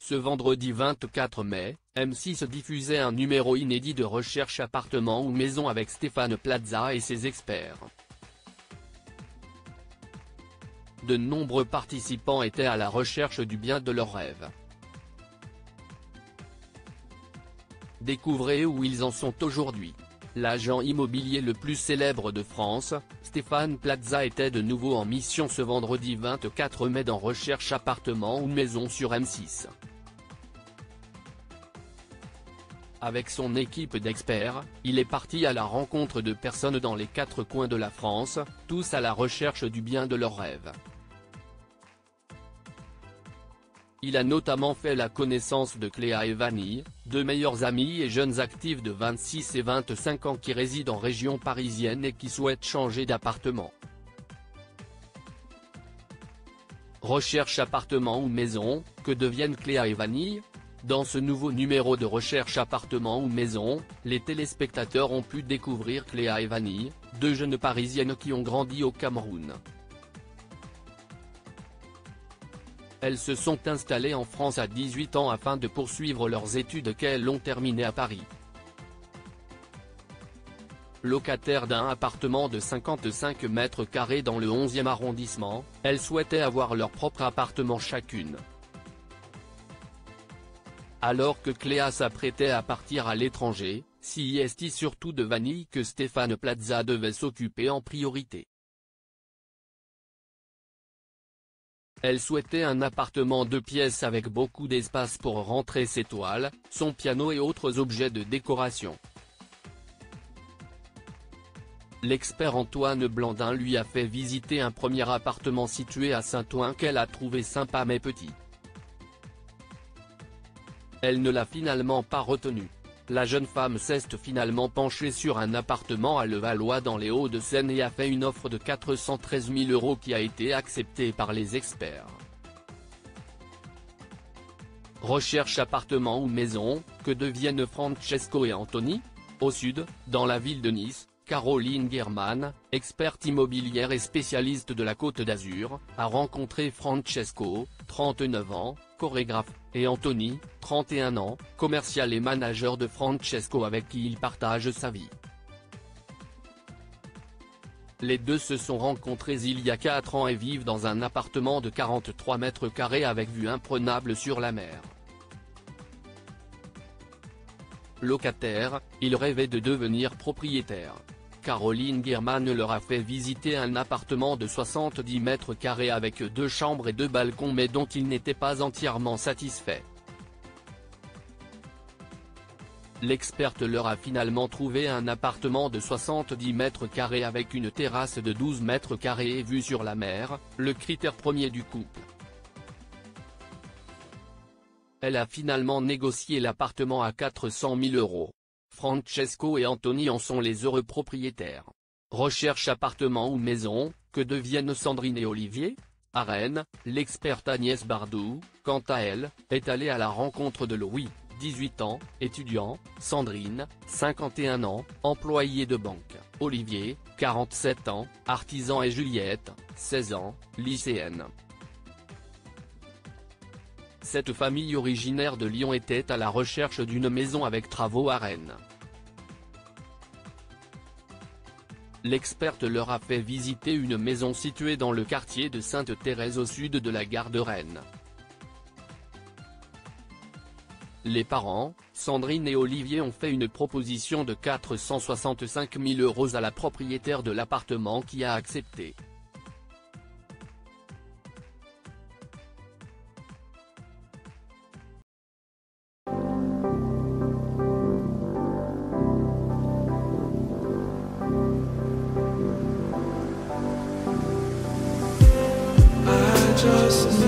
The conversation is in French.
Ce vendredi 24 mai, M6 diffusait un numéro inédit de Recherche appartement ou maison avec Stéphane Plaza et ses experts. De nombreux participants étaient à la recherche du bien de leurs rêves. Découvrez où ils en sont aujourd'hui. L'agent immobilier le plus célèbre de France, Stéphane Plaza était de nouveau en mission ce vendredi 24 mai dans Recherche appartement ou maison sur M6. Avec son équipe d'experts, il est parti à la rencontre de personnes dans les 4 coins de la France, tous à la recherche du bien de leurs rêves. Il a notamment fait la connaissance de Cléa et Vanille, deux meilleurs amis et jeunes actifs de 26 et 25 ans qui résident en région parisienne et qui souhaitent changer d'appartement. Recherche appartement ou maison, que deviennent Cléa et Vanille ? Dans ce nouveau numéro de Recherche appartement ou maison, les téléspectateurs ont pu découvrir Cléa et Vanille, deux jeunes parisiennes qui ont grandi au Cameroun. Elles se sont installées en France à 18 ans afin de poursuivre leurs études qu'elles ont terminées à Paris. Locataires d'un appartement de 55 mètres carrés dans le 11e arrondissement, elles souhaitaient avoir leur propre appartement chacune. Alors que Cléa s'apprêtait à partir à l'étranger, c'est surtout de Vanille que Stéphane Plaza devait s'occuper en priorité. Elle souhaitait un appartement 2 pièces avec beaucoup d'espace pour rentrer ses toiles, son piano et autres objets de décoration. L'expert Antoine Blandin lui a fait visiter un premier appartement situé à Saint-Ouen qu'elle a trouvé sympa mais petit. Elle ne l'a finalement pas retenu. La jeune femme s'est finalement penchée sur un appartement à Levallois dans les Hauts-de-Seine et a fait une offre de 413 000 € qui a été acceptée par les experts. Recherche appartement ou maison, que deviennent Francesco et Anthony ? Au sud, dans la ville de Nice, Caroline Guerman, experte immobilière et spécialiste de la Côte d'Azur, a rencontré Francesco, 39 ans, chorégraphe, et Anthony, 31 ans, commercial et manager de Francesco avec qui il partage sa vie. Les deux se sont rencontrés il y a 4 ans et vivent dans un appartement de 43 mètres carrés avec vue imprenable sur la mer. Locataires, ils rêvaient de devenir propriétaires. Caroline Guerman leur a fait visiter un appartement de 70 mètres carrés avec 2 chambres et 2 balcons mais dont ils n'étaient pas entièrement satisfaits. L'experte leur a finalement trouvé un appartement de 70 mètres carrés avec une terrasse de 12 mètres carrés et vue sur la mer, le critère premier du couple. Elle a finalement négocié l'appartement à 400 000 €. Francesco et Anthony en sont les heureux propriétaires. Recherche appartement ou maison, que deviennent Sandrine et Olivier ? À Rennes, l'experte Agnès Bardou, quant à elle, est allée à la rencontre de Louis, 18 ans, étudiant, Sandrine, 51 ans, employée de banque, Olivier, 47 ans, artisan et Juliette, 16 ans, lycéenne. Cette famille originaire de Lyon était à la recherche d'une maison avec travaux à Rennes. L'experte leur a fait visiter une maison située dans le quartier de Sainte-Thérèse au sud de la gare de Rennes. Les parents, Sandrine et Olivier ont fait une proposition de 465 000 € à la propriétaire de l'appartement qui a accepté. Just